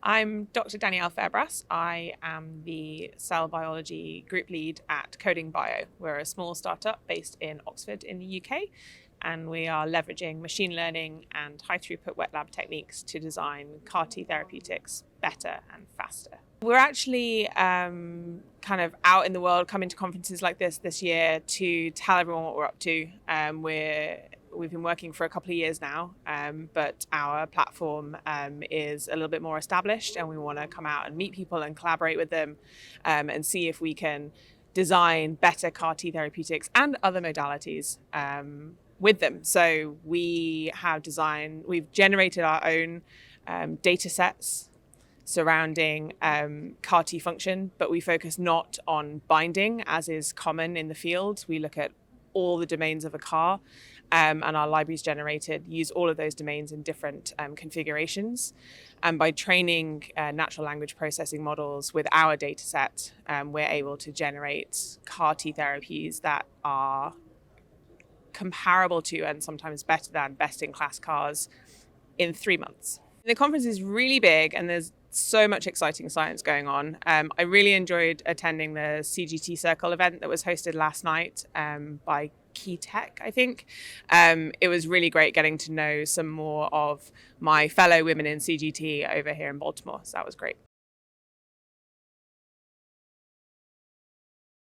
I'm Dr. Danielle Fairbrass. I am the cell biology group lead at Coding Bio. We're a small startup based in Oxford in the UK, and we are leveraging machine learning and high throughput wet lab techniques to design CAR T therapeutics better and faster. We're actually kind of out in the world, coming to conferences like this year to tell everyone what we're up to. We've been working for a couple of years now, but our platform is a little bit more established, and we want to come out and meet people and collaborate with them and see if we can design better CAR T therapeutics and other modalities with them. So we've generated our own data sets surrounding CAR T function, but we focus not on binding, as is common in the field. We look at all the domains of a CAR, and our libraries generated use all of those domains in different configurations. And by training natural language processing models with our data set, we're able to generate CAR T therapies that are comparable to and sometimes better than best-in-class CARs in 3 months. The conference is really big, and there's so much exciting science going on. I really enjoyed attending the CGT Circle event that was hosted last night by Key Tech, I think. It was really great getting to know some more of my fellow women in CGT over here in Baltimore, so that was great.